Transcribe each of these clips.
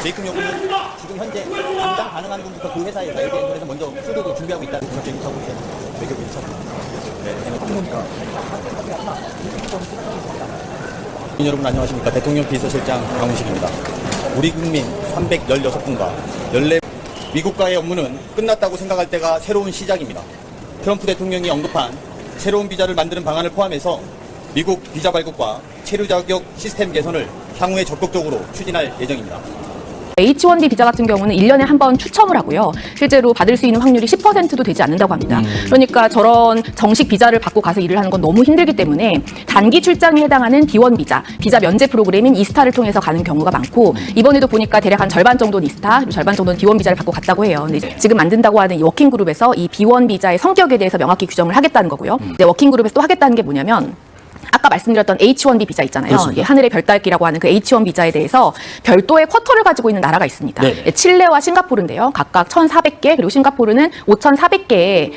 재입금 요금은 지금 현재 당장 가능한 분부터 그 회사에서 LG엔솔에서 먼저 수도도 준비하고 있다는 것을 제공하고 있는 외교부 네, 여러분 안녕하십니까. 대통령 비서실장 강훈식입니다. 우리 국민 316분과 14 미국과의 업무는 끝났다고 생각할 때가 새로운 시작입니다. 트럼프 대통령이 언급한 새로운 비자를 만드는 방안을 포함해서 미국 비자 발급과 체류 자격 시스템 개선을 향후에 적극적으로 추진할 예정입니다. H1B 비자 같은 경우는 1년에 한 번 추첨을 하고요. 실제로 받을 수 있는 확률이 10%도 되지 않는다고 합니다. 그러니까 저런 정식 비자를 받고 가서 일을 하는 건 너무 힘들기 때문에 단기 출장에 해당하는 B1 비자, 비자 면제 프로그램인 이스타를 통해서 가는 경우가 많고 이번에도 보니까 대략 한 절반 정도는 이스타, 그리고 절반 정도는 D1 비자를 받고 갔다고 해요. 근데 지금 만든다고 하는 이 워킹그룹에서 이 B1 비자의 성격에 대해서 명확히 규정을 하겠다는 거고요. 근데 워킹그룹에서 또 하겠다는 게 뭐냐면 아까 말씀드렸던 H1B 비자 있잖아요. 하늘의 별따기라고 하는 그 H1 비자에 대해서 별도의 쿼터를 가지고 있는 나라가 있습니다. 네. 칠레와 싱가포르인데요. 각각 1,400개 그리고 싱가포르는 5,400개의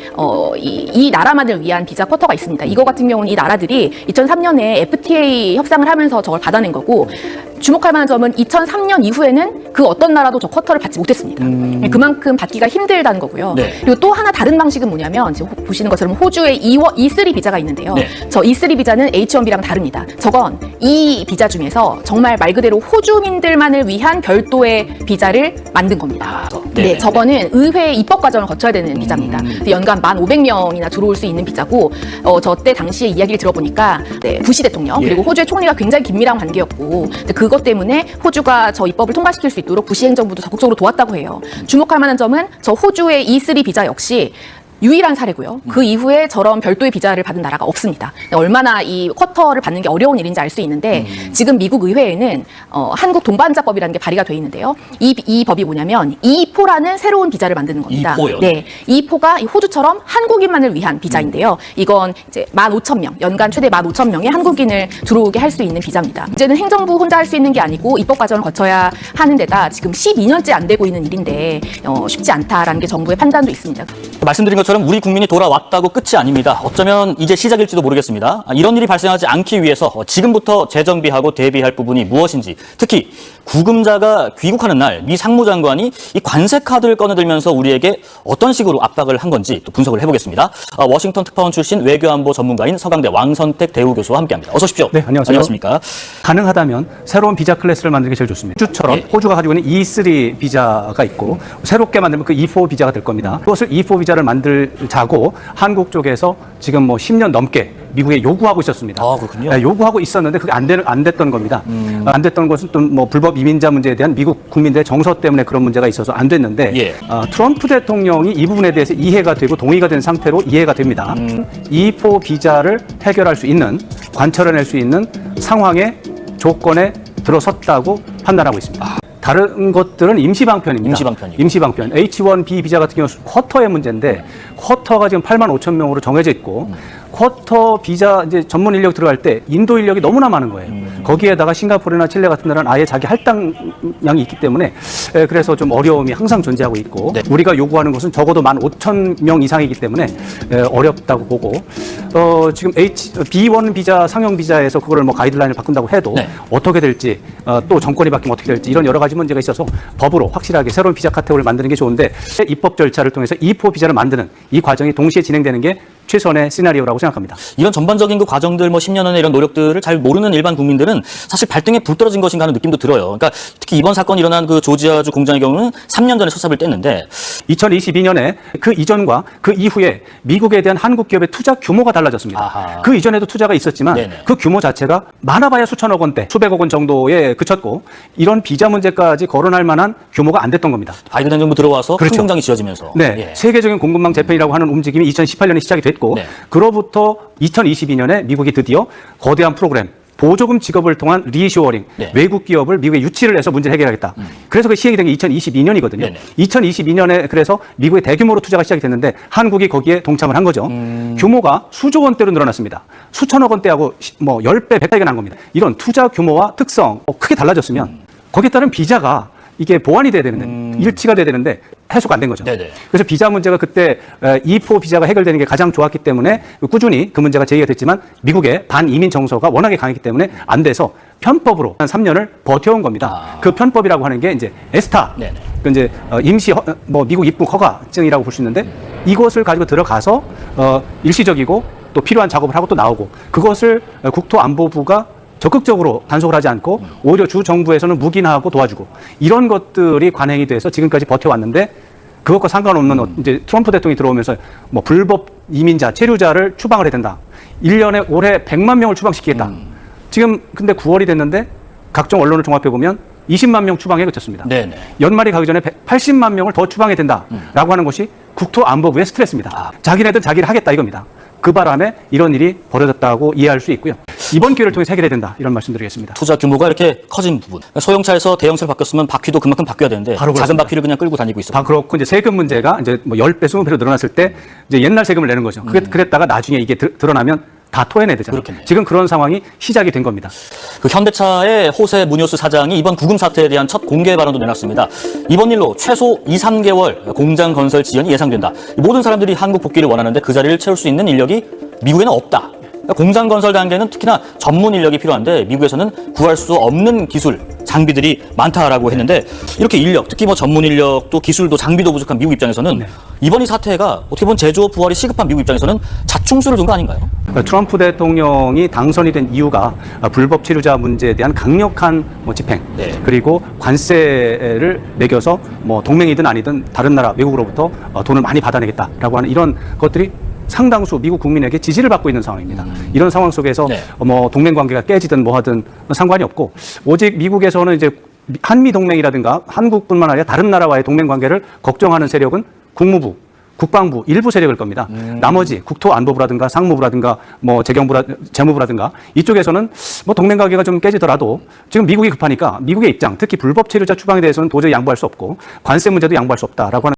이 나라만을 위한 비자 쿼터가 있습니다. 이거 같은 경우는 이 나라들이 2003년에 FTA 협상을 하면서 저걸 받아낸 거고 주목할 만한 점은 2003년 이후에는 그 어떤 나라도 저 쿼터를 받지 못했습니다. 그만큼 받기가 힘들다는 거고요. 네. 그리고 또 하나 다른 방식은 뭐냐면 지금 보시는 것처럼 호주의 E3 비자가 있는데요. 네. 저 E3 비자는 H1B랑 다릅니다. 저건 이 비자 중에서 정말 말 그대로 호주민들만을 위한 별도의 비자를 만든 겁니다. 네, 저거는 의회 입법 과정을 거쳐야 되는 비자입니다. 연간 1,500명이나 들어올 수 있는 비자고 저 때 당시에 이야기를 들어보니까 네, 부시 대통령 그리고 호주의 총리가 굉장히 긴밀한 관계였고 그것 때문에 호주가 저 입법을 통과시킬 수 있도록 부시 행정부도 적극적으로 도왔다고 해요. 주목할 만한 점은 저 호주의 E3 비자 역시 유일한 사례고요. 그 이후에 저런 별도의 비자를 받은 나라가 없습니다. 얼마나 이 쿼터를 받는 게 어려운 일인지 알 수 있는데 지금 미국 의회에는 한국 동반자법이라는 게 발의가 돼 있는데요. 이 법이 뭐냐면 E4라는 새로운 비자를 만드는 겁니다. E4요? 네, E4가 호주처럼 한국인만을 위한 비자인데요. 이건 이제 15,000명, 연간 최대 15,000명의 한국인을 들어오게 할 수 있는 비자입니다. 이제는 행정부 혼자 할 수 있는 게 아니고 입법 과정을 거쳐야 하는 데다 지금 12년째 안 되고 있는 일인데 쉽지 않다라는 게 정부의 판단도 있습니다. 말씀드린 것처럼 우리 국민이 돌아왔다고 끝이 아닙니다. 어쩌면 이제 시작일지도 모르겠습니다. 이런 일이 발생하지 않기 위해서 지금부터 재정비하고 대비할 부분이 무엇인지, 특히 구금자가 귀국하는 날 미 상무장관이 이 관세 카드를 꺼내들면서 우리에게 어떤 식으로 압박을 한 건지 또 분석을 해보겠습니다. 워싱턴 특파원 출신 외교안보 전문가인 서강대 왕선택 대우교수와 함께합니다. 어서 오십시오. 네, 안녕하세요. 안녕하십니까? 가능하다면 새로운 비자 클래스를 만드는 게 제일 좋습니다. 호주처럼 호주가 가지고 있는 E3 비자가 있고 새롭게 만들면 그 E4 비자가 될 겁니다. 그것을 E4 비자를 만들자고 한국 쪽에서 지금 뭐 10년 넘게 미국에 요구하고 있었습니다. 아, 그렇군요. 네, 요구하고 있었는데 그게 안 됐던 겁니다. 안 됐던 것은 또 뭐 불법 이민자 문제에 대한 미국 국민들의 정서 때문에 그런 문제가 있어서 안 됐는데 트럼프 대통령이 이 부분에 대해서 이해가 되고 동의가 된 상태로 이해가 됩니다. E4 비자를 해결할 수 있는, 관철해낼 수 있는 상황의 조건에 들어섰다고 판단하고 있습니다. 다른 것들은 임시방편입니다. 임시방편. H1B 비자 같은 경우 쿼터의 문제인데 쿼터가 지금 85,000명으로 정해져 있고 쿼터 비자 이제 전문 인력 들어갈 때 인도 인력이 너무나 많은 거예요. 거기에다가 싱가포르나 칠레 같은 나라는 아예 자기 할당량이 있기 때문에 그래서 좀 어려움이 항상 존재하고 있고 우리가 요구하는 것은 적어도 15,000명 이상이기 때문에 어렵다고 보고 지금 B1 비자 상용 비자에서 그거를 뭐 가이드라인을 바꾼다고 해도 어떻게 될지 또 정권이 바뀌면 어떻게 될지 이런 여러 가지 문제가 있어서 법으로 확실하게 새로운 비자 카테고리를 만드는 게 좋은데 입법 절차를 통해서 E4 비자를 만드는 이 과정이 동시에 진행되는 게 최선의 시나리오라고 생각합니다. 이런 전반적인 그 과정들 10년 전의 이런 노력들을 잘 모르는 일반 국민들은 사실 발등에 불 떨어진 것인가 하는 느낌도 들어요. 그러니까 특히 이번 사건이 일어난 그 조지아주 공장의 경우는 3년 전에 서삽을 뗐는데 2022년에 그 이전과 그 이후에 미국에 대한 한국 기업의 투자 규모가 달라졌습니다. 그 이전에도 투자가 있었지만 그 규모 자체가 많아봐야 수천억 원대, 수백억 원 정도에 그쳤고 이런 비자 문제까지 거론할 만한 규모가 안 됐던 겁니다. 바이든 행정부 들어와서 큰 공장이 지어지면서 세계적인 공급망 재편이라고 하는 움직임이 2018년에 시작이 됐고 그로부터 2022년에 미국이 드디어 거대한 프로그램 보조금 지급을 통한 리쇼어링 외국 기업을 미국에 유치를 해서 문제를 해결하겠다. 그래서 그 시행이 된 게 2022년이거든요. 2022년에 그래서 미국의 대규모로 투자가 시작이 됐는데 한국이 거기에 동참을 한 거죠. 규모가 수조 원대로 늘어났습니다. 수천억 원대하고 뭐 10배, 100배가 난 겁니다. 이런 투자 규모와 특성 크게 달라졌으면 거기에 따른 비자가 이게 보완이 돼야 되는데 일치가 돼야 되는데 해소가 안 된 거죠. 그래서 비자 문제가 그때 E4 비자가 해결되는 게 가장 좋았기 때문에 꾸준히 그 문제가 제기가 됐지만 미국의 반이민 정서가 워낙에 강했기 때문에 안 돼서 편법으로 한 3년을 버텨온 겁니다. 그 편법이라고 하는 게 이제 에스타, 네네. 그 이제 임시 미국 입국 허가증이라고 볼 수 있는데 이것을 가지고 들어가서 일시적이고 또 필요한 작업을 하고 또 나오고 그것을 국토안보부가 적극적으로 단속을 하지 않고 오히려 주 정부에서는 묵인하고 도와주고 이런 것들이 관행이 돼서 지금까지 버텨왔는데 그것과 상관없는 이제 트럼프 대통령이 들어오면서 뭐 불법 이민자, 체류자를 추방을 해야 된다. 1년에 올해 100만 명을 추방시키겠다. 지금 근데 9월이 됐는데 각종 언론을 종합해 보면 20만 명 추방에 그쳤습니다. 네네. 연말이 가기 전에 80만 명을 더 추방해야 된다라고 하는 것이 국토안보부의 스트레스입니다. 자기네들 자기를 하겠다 이겁니다. 그 바람에 이런 일이 벌어졌다고 이해할 수 있고요. 이번 기회를 통해서 해결해야 된다 이런 말씀드리겠습니다. 투자 규모가 이렇게 커진 부분. 소형차에서 대형차로 바뀌었으면 바퀴도 그만큼 바뀌어야 되는데 바로 작은 그렇습니다. 바퀴를 그냥 끌고 다니고 있어. 다 그렇고 이제 세금 문제가 이제 뭐 10배, 20배로 늘어났을 때 이제 옛날 세금을 내는 거죠. 그랬다가 나중에 이게 드러나면 다 토해내야 되잖아요. 그렇겠네요. 지금 그런 상황이 시작이 된 겁니다. 그 현대차의 호세 무뇨스 사장이 이번 구금 사태에 대한 첫 공개 발언도 내놨습니다. 이번 일로 최소 2, 3개월 공장 건설 지연이 예상된다. 모든 사람들이 한국 복귀를 원하는데 그 자리를 채울 수 있는 인력이 미국에는 없다. 공장 건설 단계는 특히나 전문 인력이 필요한데 미국에서는 구할 수 없는 기술, 장비들이 많다라고 했는데 이렇게 인력, 특히 뭐 전문 인력도 기술도 장비도 부족한 미국 입장에서는 이번 이 사태가 어떻게 보면 제조업 부활이 시급한 미국 입장에서는 자충수를 둔 거 아닌가요? 트럼프 대통령이 당선이 된 이유가 불법 체류자 문제에 대한 강력한 집행 그리고 관세를 매겨서 뭐 동맹이든 아니든 다른 나라 외국으로부터 돈을 많이 받아내겠다라고 하는 이런 것들이 상당수 미국 국민에게 지지를 받고 있는 상황입니다. 이런 상황 속에서 뭐 동맹 관계가 깨지든 뭐 하든 상관이 없고 오직 미국에서는 이제 한미 동맹이라든가 한국뿐만 아니라 다른 나라와의 동맹 관계를 걱정하는 세력은 국무부, 국방부 일부 세력일 겁니다. 나머지 국토안보부라든가 상무부라든가 뭐 재무부라든가 이쪽에서는 뭐 동맹 관계가 좀 깨지더라도 지금 미국이 급하니까 미국의 입장, 특히 불법 체류자 추방에 대해서는 도저히 양보할 수 없고 관세 문제도 양보할 수 없다라고 하는